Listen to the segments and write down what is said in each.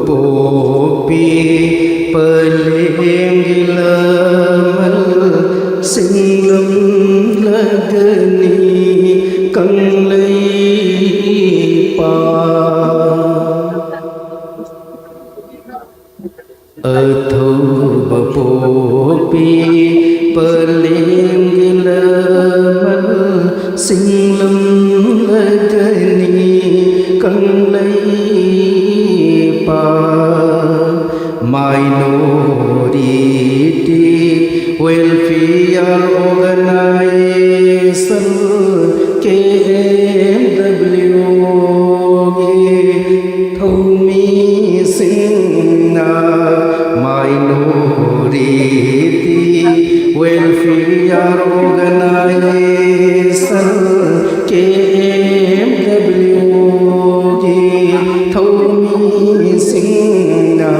Popi pelenggilamal singlum lagani kang leipa atho popi pelenggilamal singlum lagani kang Minority Welfare Organization KMW Thomi Singna Minority Welfare Organization KMW Thomi Singna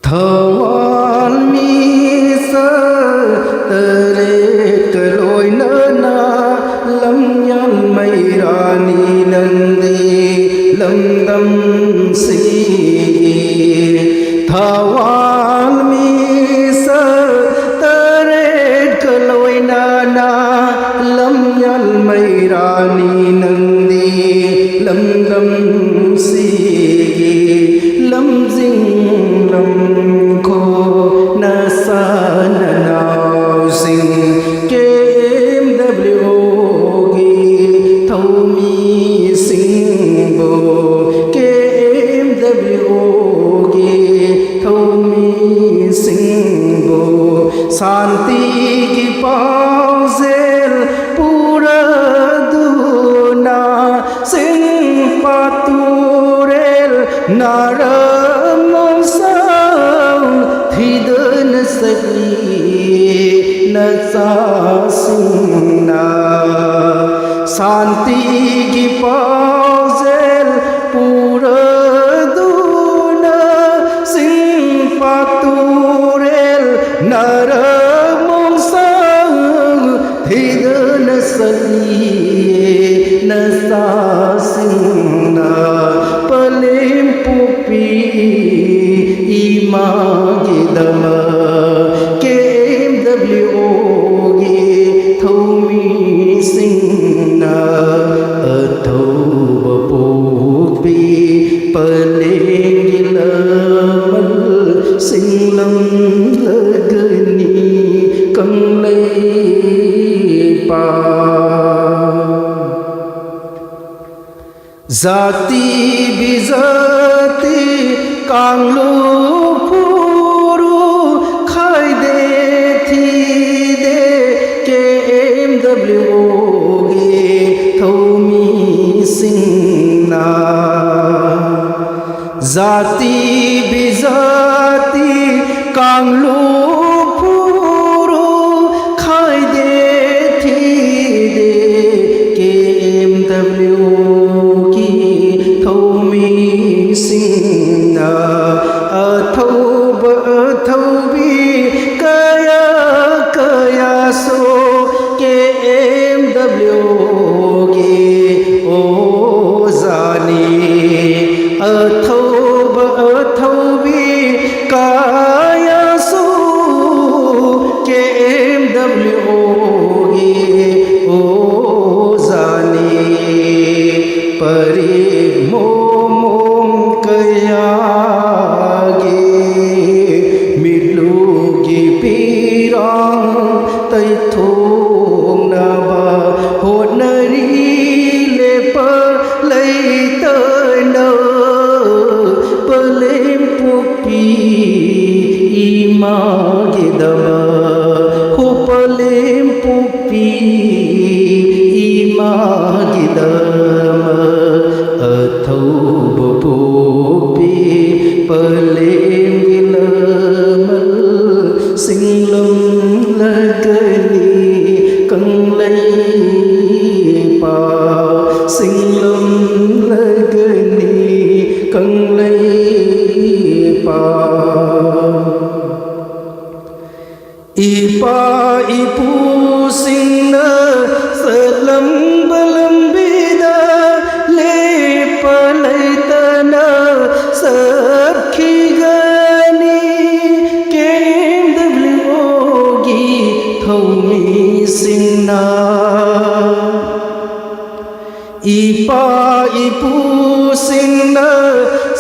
Thawal misa tere kaloi nana lam yan mai rani nandi lam dam si Thawal misa tere kaloi nana lam yan mai rani nandi lam dam si lam jing lam ko na sa na nào sing KMW gi thâu mi sing bo KMW gi thâu mi sing bo शांति की पाउजेल पूरा दुना सिंह पातुरेल नारमोसाव थिदन सकी नसा सिंहना शांति की पाउजेल पूरा दुना सिंह पातुरेल नार nasa singna palim pupi imagidama KMW gi thomi singna atho pupi palingilamal singlam lagani kang leipa जाति बिजाति कांगलू फूरू खाई दे थी दे KMW गे थौमी सिंगना जाति बिजाति कांगलू फूरू खाई दे थी दे KMW की थौमी सिंगना अथौब अथौबी कया कया सो KMW गे ओ जानी अथौब अथौबी कया सो KMW गे ओ जानी परि मोम कया गे मिलूगी पीरा तैथों नबा होनरी ले पलैतन पलेम पुपी इमागिदमा हो पलेम पुपी इमागिदमा अथौब पुपी पलेम गिलमल सिंगलम लगनी कंगलई पा सिंगलम लगनी कंगलई पा इपा इपू सिंग सलम बलम बिदा ले पलैतन सखी गनी KMW गी थौमी सिंगना इपा इपू सिंग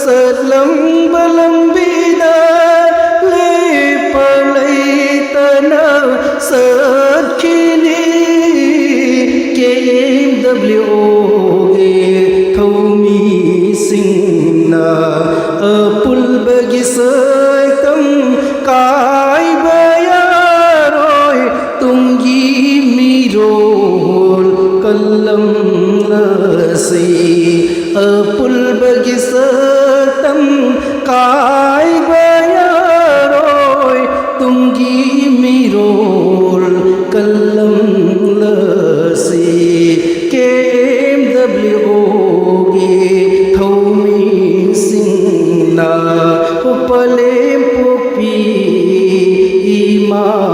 सलम बलम बिदा ले पलैतन सखिनी KMW गे थौमी सिंगना अपुल बगिसतम काय बयारोय तुंगी मीरोल कलम लसी अपुल बगिसतम काय बयारोय तुंगी मीरोल कलम लसी KMW गे थौमी सिंगना उपलेम पुपी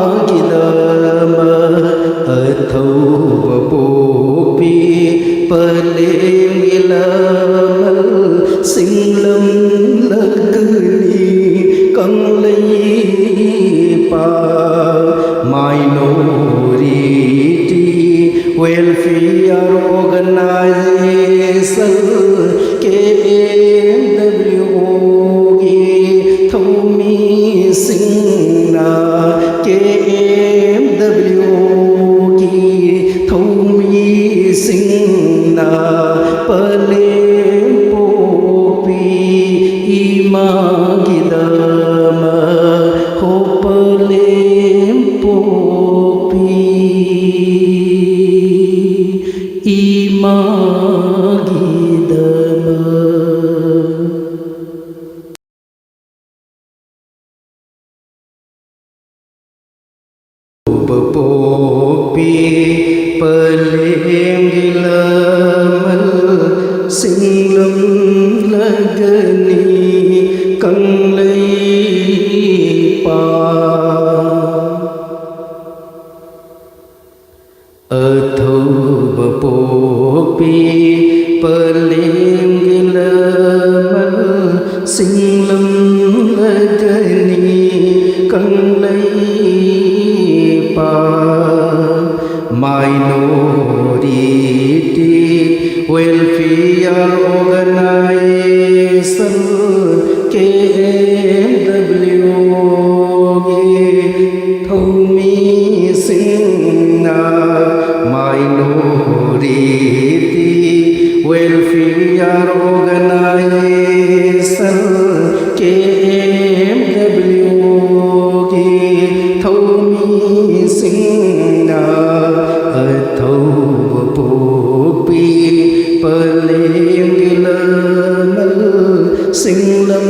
इमागिदम अथौब पुपी पलेम गिलमल सिंगलम लगनी कंगलई पा माइनॉरिटी वेलफेयर ऑर्गेनाइजेशन KMW गे थौमी सिंगना KMW गे थौमी सिंगना पलेम पोपी इमागिदम हो पलेम पोपी इमागिदम पोपी पलेम गिलमल सिंगलम लगनी कंगलई पा अथौब पोपी पलेम गिलमल सिंगलम लगनी कंगलई पा माइनॉरिटी वेलफेयर ऑर्गेनाइजेशन KMW गे थौमी सिंगना minority welfare organization KMW ghi thâu mi sinh na ở thâu bồ pi bờ lên đi lơ mơ sinh lâm